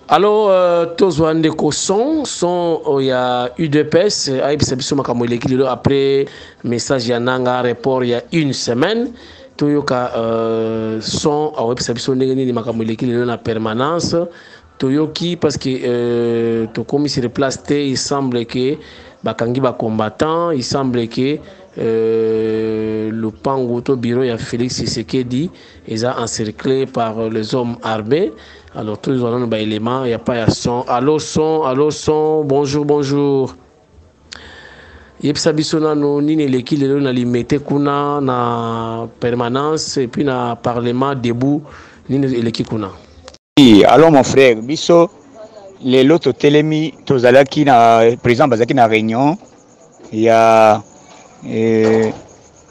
Alors, tozwande ko son il y a UDPS aïbisabiso makamweleki lelo après message ya nanga report il y a une semaine toyoka son aïbisabiso ndenge nini makamweleki lelo na permanence toyoki parce que to komi sur place te il semble que bakangi ba combattant il semble que le pango to bureau ya Félix Tshisekedi est encerclé par les hommes armés. Alors tous les autres éléments, il n'y a pas de son. Allô son, bonjour, bonjour. Yepsa bisona no nini leki lelo na limete kuna na permanence et puis na parlement debout nini leki kuna. Oui, alors mon frère, biso les loto telemi tozalaki na président bazaki na réunion, il y a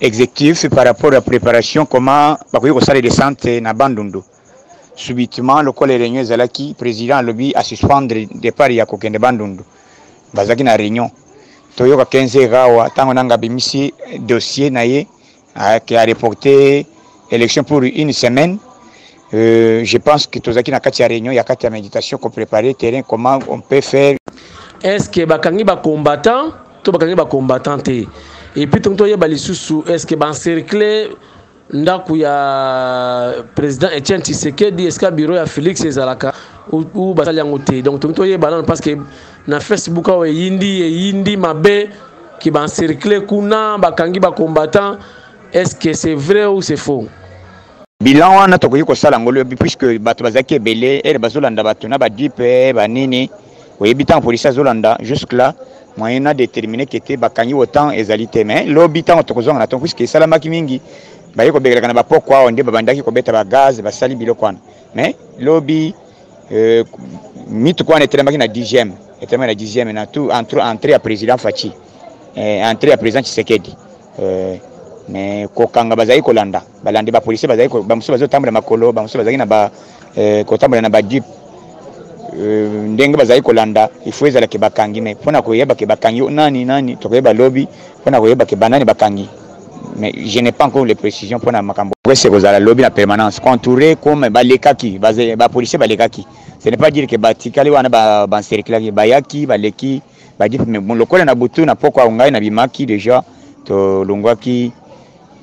exécutif par rapport à la préparation comment bakoki kosala descente na Bandundu. Subitement le col réunion zalaki président lobby à suspendre départ ya kokende Bandundu. Bazaki na réunion. Toyoka 15 rawa tango nanga bimisi dossier naye qui a reporté élection pour une semaine. Je pense que tozaki na kati ya réunion ya kati ya méditation pour préparer terrain comment on peut faire. Est-ce que bakangi ba combattant to bakangi ba combattanté et puis tonto yeba lisusu est-ce que ban cercle ndaku ya président Etienne Tshisekedi est-ce que bureau ya Félix ezalaka ou basali yango te donc tonto yeba non parce que na Facebook o yindi mabe qui ban cercle kuna bakangi ba combattant est-ce que c'est vrai ou c'est faux? Bilan wana tokoki kosala ngolo puisque bato bazaki ebele et bazolanda bato na ba dipe ba nini oyebi tant police azolanda jusque là moyen a déterminé que te bakangi autant ezalité mais lobi tant tokozonga na ton puisque salamaki mingi ba yeko begelaka na ba pokwa onde babandaki ko beta ba gaz basali biloko wana mais lobi mitu kwa netelemaki na 10e etelemaki na 10e na tout entrée à président Fachi entrée à président Tshisekedi mais kokanga bazali kolanda balandi ba police bazali ko bamuso bazotambola makolo bamuso bazali na ba kotambola na ba jeep ndenge bazali kolanda il faut ezala ke bakangi mais pona koyeba ke bakangi nani tokoyeba lobby pona koyeba ke banani bakangi mais je n'ai pas encore les précisions pona makambo c'est kozala lobby na permanence entouré comme balekaki ba police balekaki ce n'est pas dire que batikali wana ba cercle bayaki baleki ba jeep mais bon lokola na butu na poko ngai na bimaki déjà to longwaki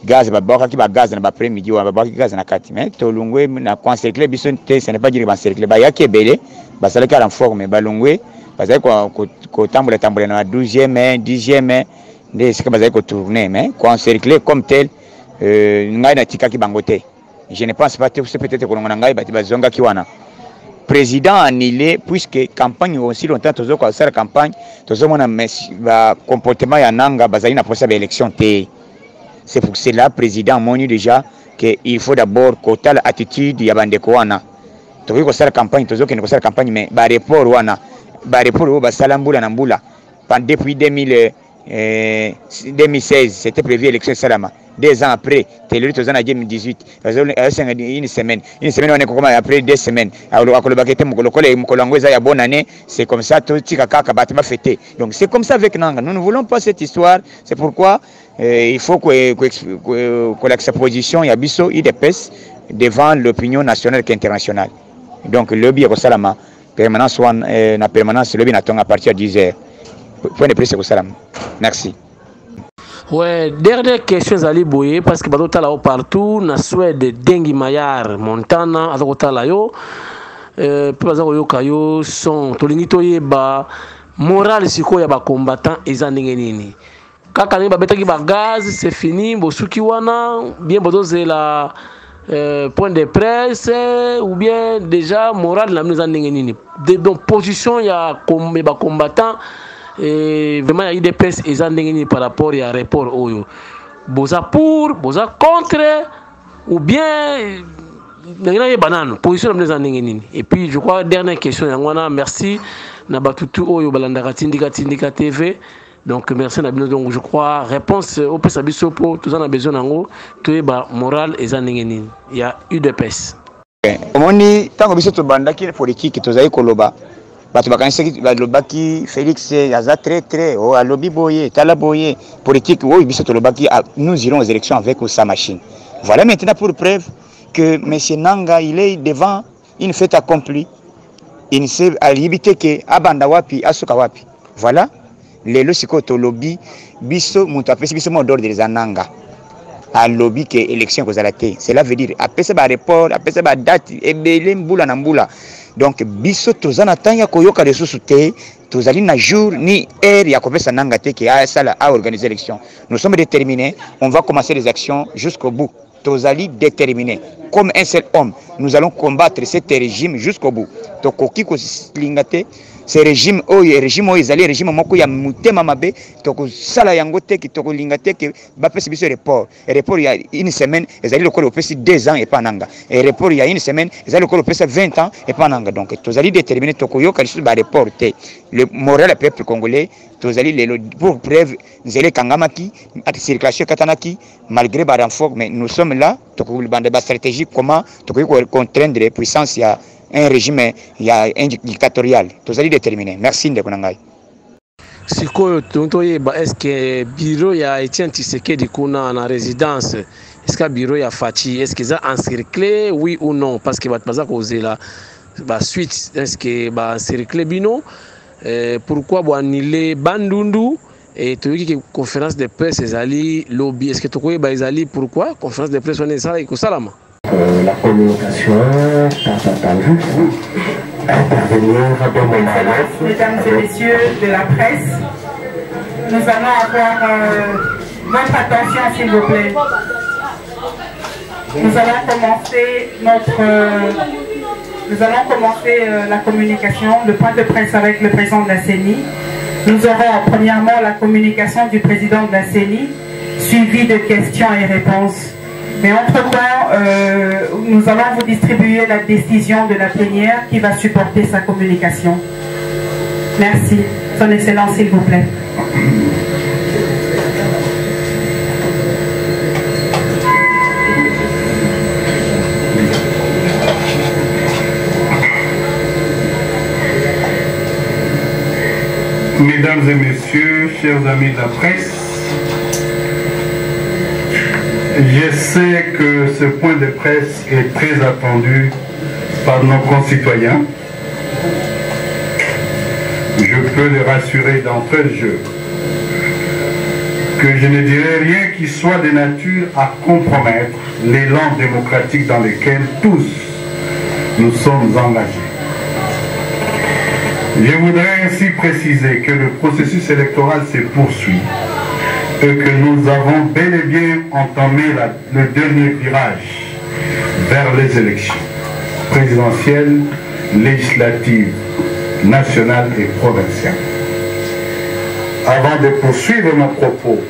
gaz babaki ba gaz na ba après-midi wa babaki gaz na kati mais to longwe na encercler biso te ce n'est pas dire ba encercler ba yaki belé ba salaka renfort mais ba longwe bazali ko tambola na 12e 10e nde c'est que bazali ko tourner mais ko encercler comme tel ngai na tikaki bangote je ne pense pas que c'est peut-être ko ngona ngai ba zonga ki wana président annulé puisque campagne aussi longtemps tozo ko sala campagne tozo mona ba comportement ya nanga bazali na posa ba élection te. C'est pour cela le président moni déjà qu'il faut d'abord quota l'attitude ya bandeko wana. Toki ko sala campagne tozo ke ko sala campagne mais ba report wana ba report ba sala mbula na mbula depuis 2016 c'était prévu élection salama 2 ans après télé tozo na 2018 une semaine on est comme après 2 semaines alors ko bakete mukolo ngweza ya bonne année c'est comme ça to tika kaka batima fêter donc c'est comme ça avec nanga nous ne voulons pas cette histoire c'est pourquoi il faut que l'exposition ya biso IDPS devant l'opinion nationale et internationale donc le lobby ko salama permanence na permanence lobby na tonga à partir de 10h point de presse ko salama merci. Ouais, dernière question Zali Boye parce que bato là partout na Suède Dengi Mayar Montana azoko là yo pe bazako yo kayo son tolingi toyeba moral siko ya ba combattant eza ndenge nini kaka ni babetaki ba gaz c'est fini bosuki wana bien bozela point de presse ou bien déjà moral na eza ndenge nini donc position ya ba combattant et vraiment il y a des pièces et par rapport à rapport au boza pour boza contre ou bien banane position et puis je crois dernière question merci na batutu oyo balandaka tindika TV donc merci na bino donc je crois réponse au pesa biso po tous en a besoin nango to ba moral et il y a eu de pièces omoni tango biso to bandaki politique to zai koloba bato bakanisaki balobaki Félix aza très o alobi boye tala boye politique oyo biso tolobaki nous irons aux élections avec sa machine. Voilà maintenant pour preuve que monsieur Nanga il est devant une fête accomplie. INSEE alibite ke abanda wapi asuka wapi. Voilà. Lelo siko to lobby biso mutu apesi biso mo d'ordre des ananga. A lobby que élection kozala te. Cela veut dire apesa ba report, apesa ba date ebele mbula na mbula. Donc biso tozana tanya koyoka resusu te, tozali na jour ni heure ya kopesa nanga te ke a sala a organiser l'élection. Nous sommes déterminés, on va commencer les actions jusqu'au bout. Tozali déterminés. Comme un seul homme, nous allons combattre ce régime jusqu'au bout. Tokoki ko lingate ce régime ezali régime moko ya mutema mabe toko sala yango te ki toko lingate ke ba pesi biso report ya une semaine ezali lokolo opesi 2 ans et pas nanga et report ya une semaine ezali lokolo opesi 20 ans et pas nanga. Donc tozali déterminé toko yoka lisu ba report te le moral du peuple congolais tozali lelo pour preuve nzele kangamaki circulation katanaki malgré ba renfort, mais nous sommes là toko bande ba stratégie comment toko contraindre les puissances ya un régime dictatorial. Tous allez déterminer. Merci de Konangai. Sikoyo tuntoyeba est-ce que bureau ya Etienne Tshisekedi kuna na résidence est-ce que bureau ya Fachi est-ce que ça encerclé oui ou non parce que baza causer la suite est-ce que ba encerclé bino pourquoi bo annuler Bandundu et toyoki conférence de presse ezali lobby est-ce que tokoyeba ezali pourquoi conférence de presse on est ça iko salama la communication, Mesdames et messieurs de la presse, nous allons avoir votre attention s'il vous plaît. Nous allons commencer la communication, le point de presse avec le président de la CENI. Nous aurons premièrement la communication du président de la CENI, suivie de questions et réponses. Mais entre-temps, nous allons vous distribuer la décision de la plénière qui va supporter sa communication. Merci. Son Excellence, s'il vous plaît. Mesdames et messieurs, chers amis de la presse, je sais que ce point de presse est très attendu par nos concitoyens. Je peux les rassurer d'entrée de jeu que je ne dirai rien qui soit de nature à compromettre l'élan démocratique dans lequel tous nous sommes engagés. Je voudrais ainsi préciser que le processus électoral se poursuit et que nous avons bel et bien entamé le dernier virage vers les élections présidentielles, législatives, nationales et provinciales. Avant de poursuivre mon propos,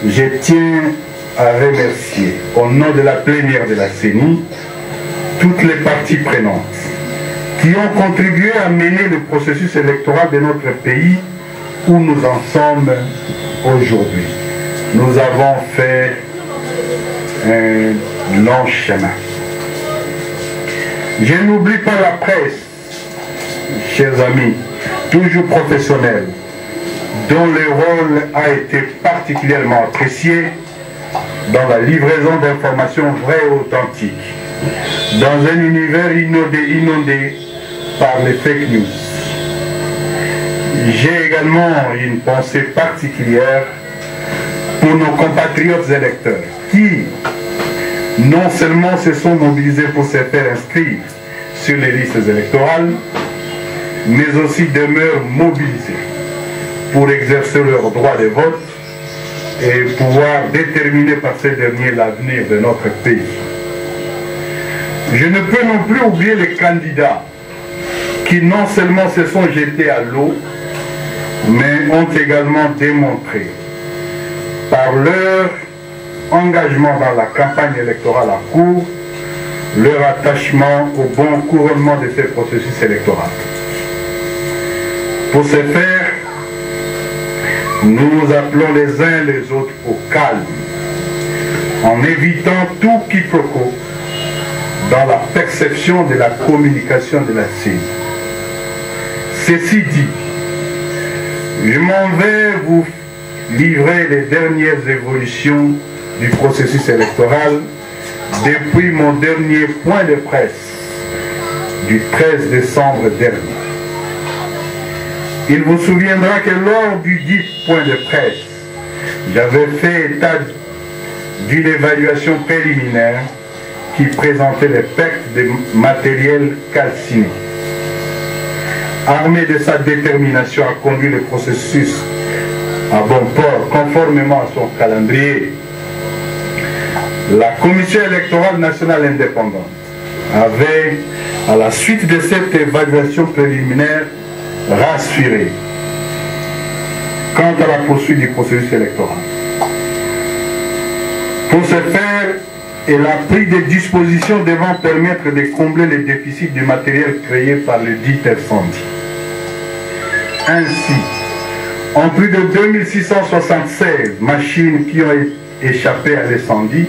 je tiens à remercier, au nom de la plénière de la CENI, toutes les parties prenantes qui ont contribué à mener le processus électoral de notre pays où nous en sommes aujourd'hui. Nous avons fait un long chemin. Je n'oublie pas la presse, chers amis, toujours professionnels, dont le rôle a été particulièrement apprécié dans la livraison d'informations vraies et authentiques, dans un univers inondé par les fake news. J'ai également une pensée particulière pour nos compatriotes électeurs qui, non seulement se sont mobilisés pour se faire inscrire sur les listes électorales, mais aussi demeurent mobilisés pour exercer leur droit de vote et pouvoir déterminer par ces derniers l'avenir de notre pays. Je ne peux non plus oublier les candidats qui non seulement se sont jetés à l'eau, mais ont également démontré par leur engagement dans la campagne électorale à cours leur attachement au bon couronnement de ces processus électoraux. Pour ce faire, nous appelons les uns les autres au calme, en évitant tout quiproquo dans la perception de la communication de la CENI. Ceci dit, je m'en vais vous livrer les dernières évolutions du processus électoral depuis mon dernier point de presse du 13 décembre dernier. Il vous souviendra que lors du dit point de presse, j'avais fait état d'une évaluation préliminaire qui présentait les pertes de matériel calciné. Armé de sa détermination à conduire le processus à bon port, conformément à son calendrier, la Commission électorale nationale indépendante avait, à la suite de cette évaluation préliminaire, rassuré quant à la poursuite du processus électoral. Pour ce faire, elle a pris des dispositions devant permettre de combler les déficits du matériel créé par le dit incendie. Ainsi, en plus de 2676 machines qui ont échappé à l'incendie,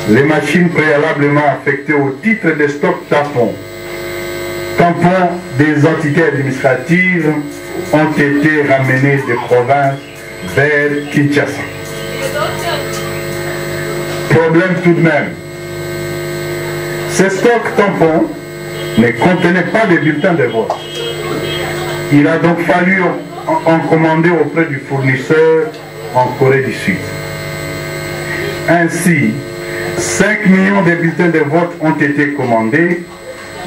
les machines préalablement affectées au titre des stocks tampons des entités administratives ont été ramenées de province vers Kinshasa. Problème tout de même. Ces stocks tampons ne contenaient pas de bulletins de vote. Il a donc fallu en commander auprès du fournisseur en Corée du Sud. Ainsi, 5 millions de bulletins de vote ont été commandés,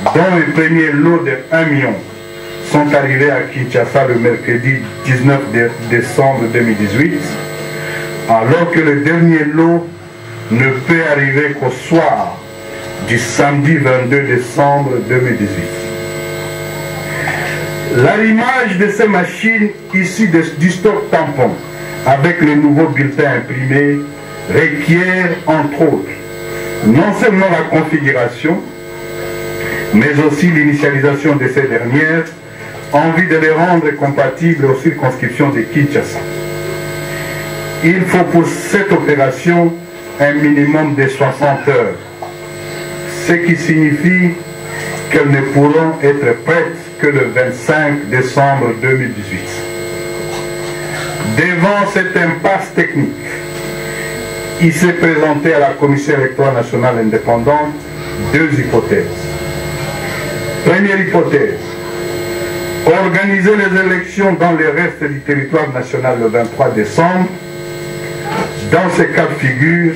dont le premier lot de 1 million sont arrivés à Kinshasa le mercredi 19 décembre 2018, alors que le dernier lot ne peut arriver qu'au soir du samedi 22 décembre 2018. L'arrimage de ces machines issues du stock tampon avec le nouveau bulletin imprimé requiert entre autres non seulement la configuration, mais aussi l'initialisation de ces dernières en vue de les rendre compatibles aux circonscriptions de Kinshasa. Il faut pour cette opération un minimum de 60 heures, ce qui signifie qu'elles ne pourront être prêtes que le 25 décembre 2018. Devant cette impasse technique, il s'est présenté à la Commission électorale nationale indépendante deux hypothèses. Première hypothèse, organiser les élections dans le reste du territoire national le 23 décembre. Dans ce cas de figure,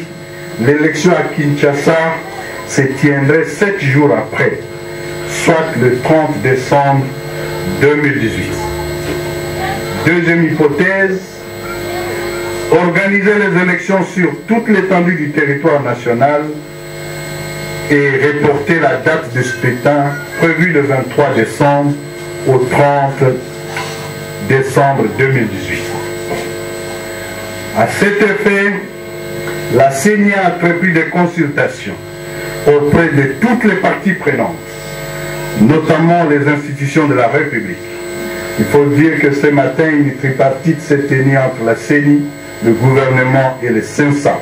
l'élection à Kinshasa se tiendrait 7 jours après, soit le 30 décembre 2018. Deuxième hypothèse, organiser les élections sur toute l'étendue du territoire national et reporter la date de scrutin prévue le 23 décembre au 30 décembre 2018. À cet effet, la CENI a entrepris des consultations auprès de toutes les parties prenantes, notamment les institutions de la République. Il faut dire que ce matin, une tripartite s'est tenue entre la CENI, le gouvernement et le CENSA.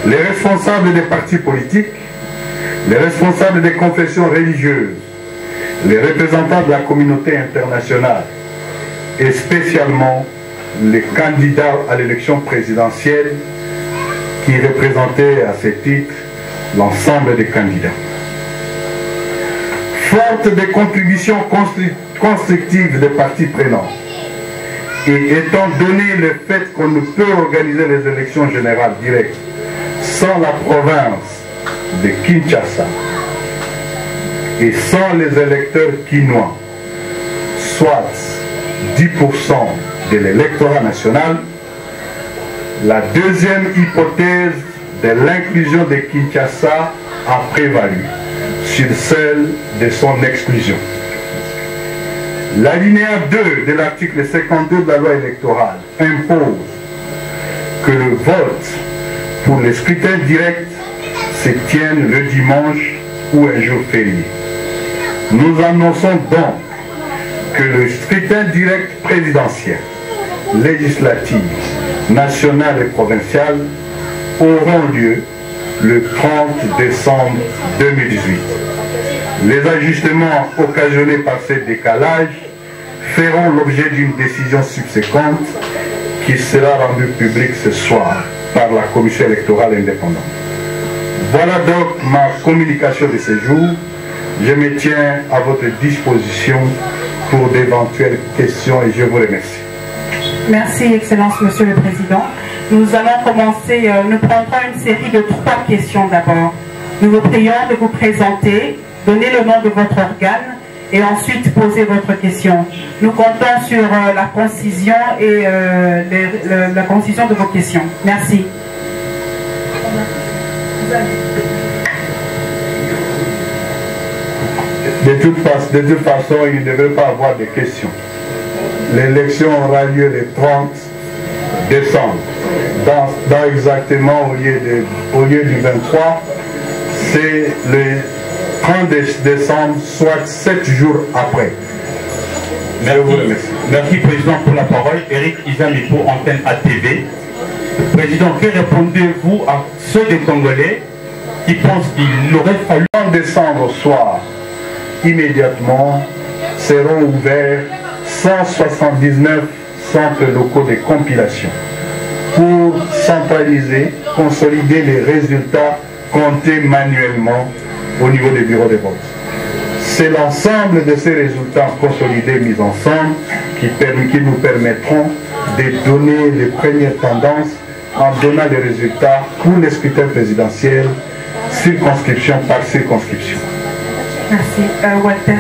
Les responsables des partis politiques, les responsables des confessions religieuses, les représentants de la communauté internationale et spécialement les candidats à l'élection présidentielle qui représentaient à ce titre l'ensemble des candidats. Forte des contributions constructives des parties prenantes et étant donné le fait qu'on ne peut organiser les élections générales directes sans la province de Kinshasa et sans les électeurs quinois, soit 10% de l'électorat national, la deuxième hypothèse de l'inclusion de Kinshasa a prévalu sur celle de son exclusion. L'alinéa 2 de l'article 52 de la loi électorale impose que le vote pour les scrutins directs se tienne le dimanche ou un jour férié. Nous annonçons donc que le scrutin direct présidentiel, législatif, national et provincial auront lieu le 30 décembre 2018. Les ajustements occasionnés par ce décalage feront l'objet d'une décision subséquente qui sera rendue publique ce soir par la Commission électorale indépendante. Voilà donc ma communication de ce jour. Je me tiens à votre disposition pour d'éventuelles questions et je vous remercie. Merci, Excellence, Monsieur le Président. Nous allons commencer, nous prendrons une série de 3 questions d'abord. Nous vous prions de vous présenter, donner le nom de votre organe et ensuite poser votre question. Nous comptons sur la concision et la concision de vos questions. Merci. De toute façon, il ne devrait pas avoir de questions. L'élection aura lieu le 30 décembre. Dans exactement au lieu du 23, c'est le 30 décembre, soit 7 jours après. Merci, Président, pour la parole. Eric Izamipo, antenne ATV. Président, que répondez-vous à ceux des Congolais qui pensent qu'il aurait fallu... Le 30 décembre au soir, immédiatement, seront ouverts 179 centres locaux de compilation pour centraliser, consolider les résultats comptés manuellement au niveau des bureaux de vote. C'est l'ensemble de ces résultats consolidés, mis ensemble, qui nous permettront de donner les premières tendances en donnant les résultats pour les scrutins présidentiels, circonscription par circonscription. Merci. Walter.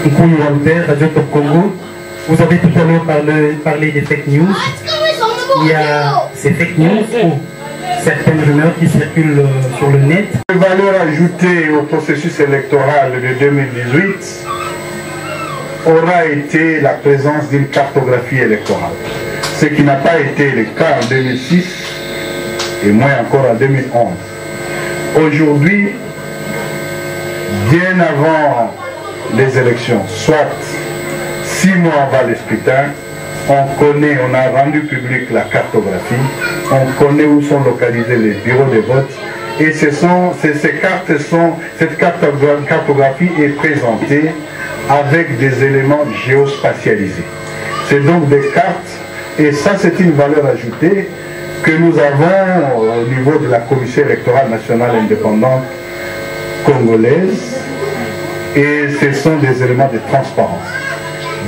Walter, Radio Top Congo. Vous avez tout à l'heure parlé des fake news. Il y a ces fake news ou certaines rumeurs qui circulent sur le net. La valeur ajoutée au processus électoral de 2018 aura été la présence d'une cartographie électorale. Ce qui n'a pas été le cas en 2006 et moins encore en 2011. Aujourd'hui, bien avant les élections, soit 6 mois avant les scrutins, on a rendu public la cartographie, on connaît où sont localisés les bureaux de vote et cette cartographie est présentée avec des éléments géospatialisés. C'est donc des cartes et ça c'est une valeur ajoutée que nous avons au niveau de la Commission électorale nationale indépendante congolaise et ce sont des éléments de transparence.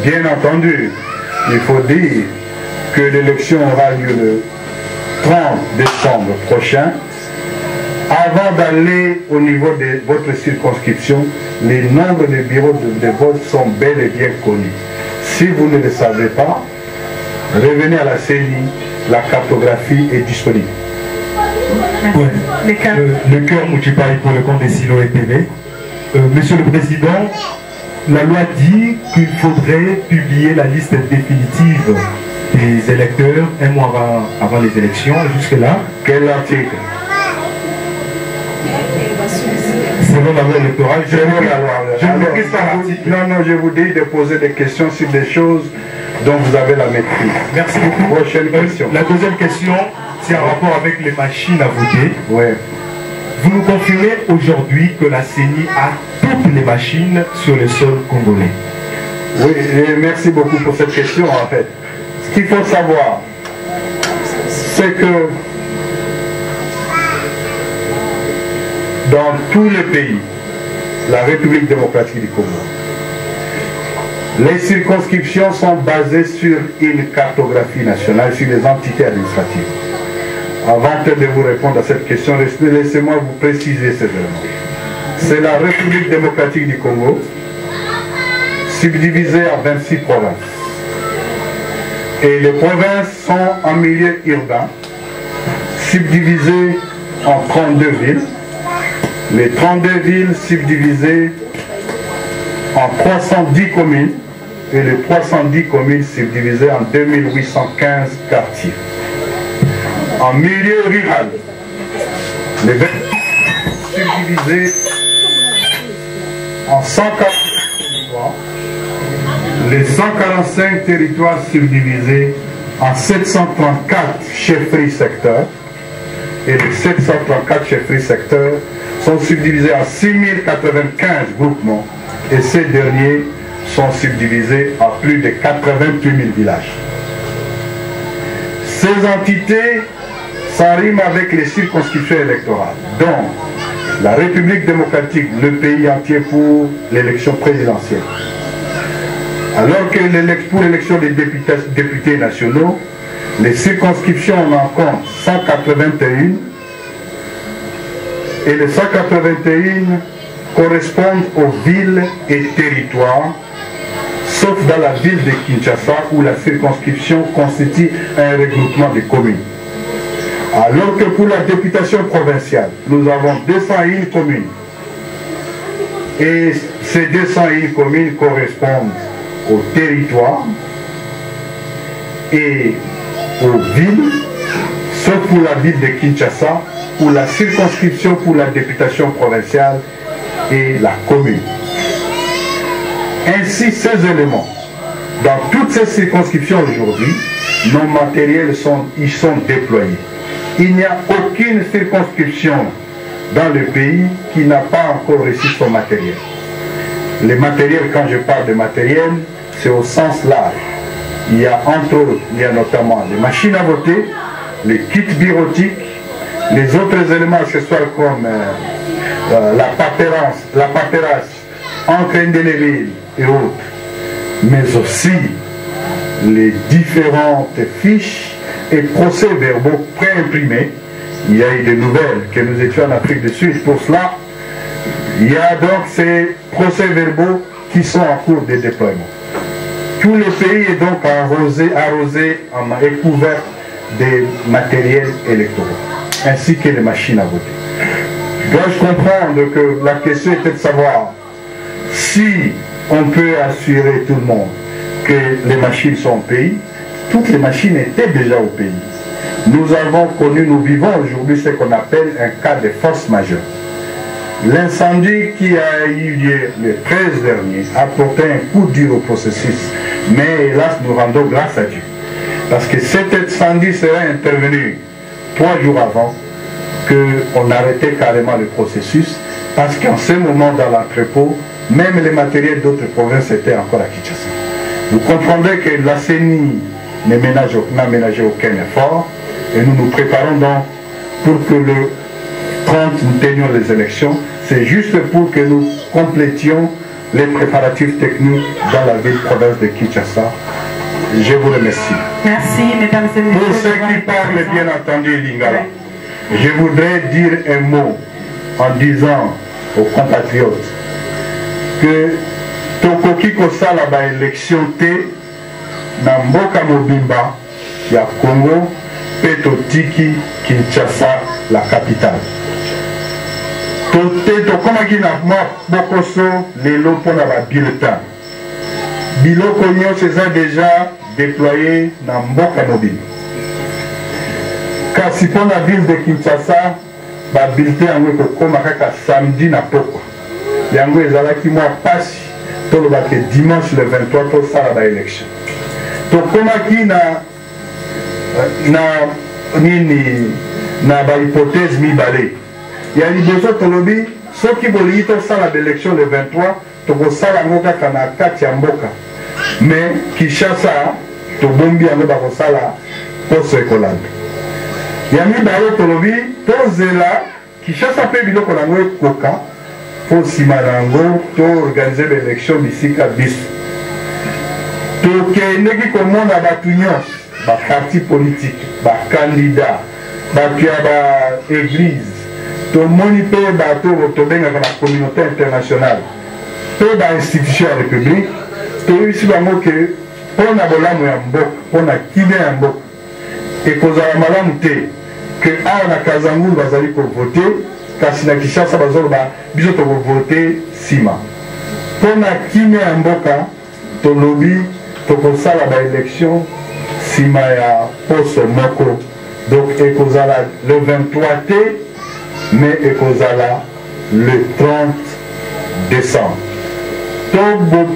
Bien entendu, il faut dire que l'élection aura lieu le 30 décembre prochain. Avant d'aller au niveau de votre circonscription, les nombres de bureaux de vote sont bel et bien connus. Si vous ne le savez pas, revenez à la CENI, la cartographie est disponible. Ouais. Le cœur Mouchipaï pour le compte des silos et TV. Monsieur le Président, la loi dit qu'il faudrait publier la liste définitive des électeurs un mois avant les élections. Jusque-là, quel article? Selon la loi électorale, je vous dis de poser des questions sur des choses dont vous avez la maîtrise. Merci beaucoup. Prochaine question. La deuxième question, c'est en rapport avec les machines à voter. Ouais. Vous nous confirmez aujourd'hui que la CENI a toutes les machines sur le sol congolais? Oui, et merci beaucoup pour cette question en fait. Ce qu'il faut savoir, c'est que dans tous les pays, la République démocratique du Congo, les circonscriptions sont basées sur une cartographie nationale, sur les entités administratives. Avant de vous répondre à cette question, laissez-moi vous préciser ces éléments. C'est la République démocratique du Congo, subdivisée en 26 provinces. Et les provinces sont en milieu urbain, subdivisées en 32 villes. Les 32 villes subdivisées en 310 communes et les 310 communes subdivisées en 2815 quartiers. En milieu rural, les 20 subdivisés en 145 territoires, les 145 territoires subdivisés en 734 chefferies secteurs et les 734 chefferies secteurs sont subdivisés en 6095 groupements et ces derniers sont subdivisés en plus de 88 000 villages. Ces entités s'arriment avec les circonscriptions électorales. Donc, la République démocratique, le pays entier pour l'élection présidentielle. Alors que pour l'élection des députés nationaux, les circonscriptions en comptent 181 et les 181 correspondent aux villes et territoires, sauf dans la ville de Kinshasa où la circonscription constitue un regroupement de communes. Alors que pour la députation provinciale, nous avons 201 communes. Et ces 201 communes correspondent aux territoires et aux villes, sauf pour la ville de Kinshasa, pour la circonscription pour la députation provinciale et la commune. Ainsi, ces éléments, dans toutes ces circonscriptions aujourd'hui, nos matériels sont déployés. Il n'y a aucune circonscription dans le pays qui n'a pas encore reçu son matériel. Les matériels, quand je parle de matériel, c'est au sens large. Il y a entre autres, il y a notamment les machines à voter, les kits bureautiques, les autres éléments accessoires comme la paperasse, encre indélébile et autres, mais aussi les différentes fiches et procès-verbaux préimprimés. Il y a eu des nouvelles que nous étions en Afrique du Sud pour cela. Il y a donc ces procès-verbaux qui sont en cours de déploiement. Tout le pays est donc arrosé et couvert des matériels électoraux, ainsi que les machines à voter. Dois-je comprendre que la question était de savoir si on peut assurer tout le monde que les machines sont au pays? Toutes les machines étaient déjà au pays. Nous vivons aujourd'hui ce qu'on appelle un cas de force majeure. L'incendie qui a eu lieu le 13 dernier a porté un coup dur au processus, mais hélas nous rendons grâce à Dieu. Parce que cet incendie serait intervenu 3 jours avant qu'on arrêtait carrément le processus, parce qu'en ce moment dans l'entrepôt, même les matériels d'autres provinces étaient encore à Kinshasa. Vous comprendrez que la CENI n'a ménagé aucun effort, et nous nous préparons donc pour que le 30 nous tenions les élections. C'est juste pour que nous complétions les préparatifs techniques dans la ville province de Kinshasa. Je vous remercie. Merci, mesdames et messieurs. Pour ceux qui parlent bien entendu Lingala, je voudrais dire un mot en disant aux compatriotes que tokoki kosala ba élection te na mboka mobimba ya Congo pe totiki Kinshasa la capitale. Tokomaki na bokoso lelo mpona ba bulletin. Biloko nyonso eza déjà déployé na mboka mobimba. Kasi mpona ville de Kinshasa ba bulletin yango ekokoma kaka samedi na pokwa. Yango ezalaki mwa pasi tolobaki dimanche le 23 tosala ba élection. Tokomaki na ba hypothèse mibale. Ya liboso tolobi soki bolingi tosala ba élection le 23 tokosala yango kaka na kati ya mboka. Mais Kinshasa tobombi yango bakosala poso ekolanda. Ya mibale tolobi tozela Kinshasa mpe biloko nango ekoka po nsima nango toorganize baélection bisika biso. Tokendeki komona bato nyonso baparti politike bakandida bato ya baeglise tomoni mpe bato tobengaka na communauté internationale mpe bainstitution ya république toyebisi bango ke mpo na bolamu ya mboka mpo na kimia ya mboka ekozala malamu te ke awa na Kazangulu bazali kovote kasi na Kinshasa bazoloba biso tokovote nsima. Mpo na kimia ya mboka tolobi tokosala baélection nsima ya poso moko. Donc ekozala le 23 te mais ekozala le 30 décembre.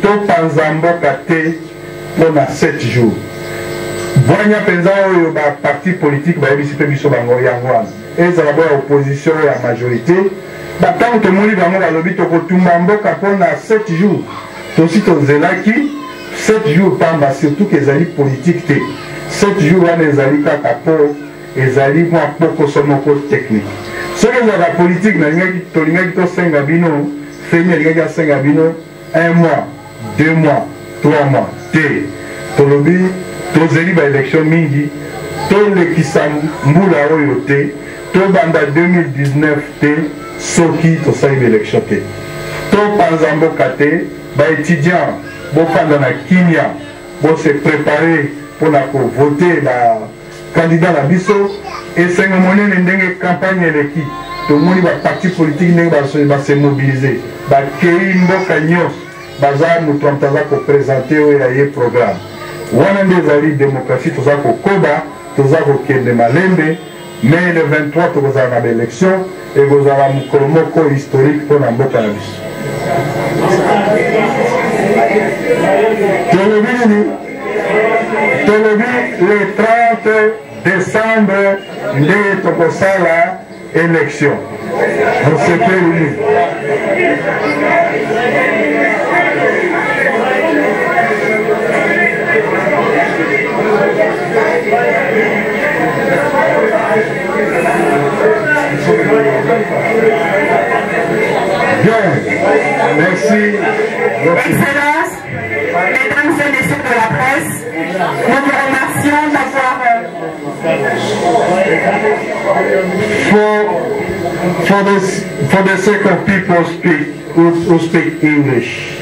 Topanza mboka te mpona 7 jours. Bwanya penza oyo ba parti politique bayebisi mpe biso bango yango wana ezala boya opposition ya majorité batango tomoni bango balobi tokotumba mboka mpona 7 jours tosi tozelaki 7 jours pamba surtout ke ezali politique te 7 jours wana ezali kaka po ezali mwa pokoso moko technique Ce que la politique, to Sengabino, Fenye Sengabino, 1 mois, 2 mois, 3 mois, T. Tolobi, Tozeli ba élection mingi, Tole Kisambula Oyote, Tobanda 2019 T, Soki, Tosai élection T. To Panzambo Kate, ba étudiant, bo Panda na Kimia, bo se préparer pour voter la candidat la biso, et c'est un moment où campagne élective. Tout le monde va parti politique va se mobiliser. Va créer une bocagnos, bazar nous trompons pour présenter un programme. On a des alliés démocratie, tout ça pour Koba, tout ça pour Kende Malembe, mais le 23 vous avez l'élection et vous avez un colomoko historique pour la bocagnos. Le 30 décembre de Tokosala élection. On se peut réunir. Bien, merci. Excellence, mesdames et messieurs de la presse, nous vous remercions d'avoir... For the sake of people who speak English,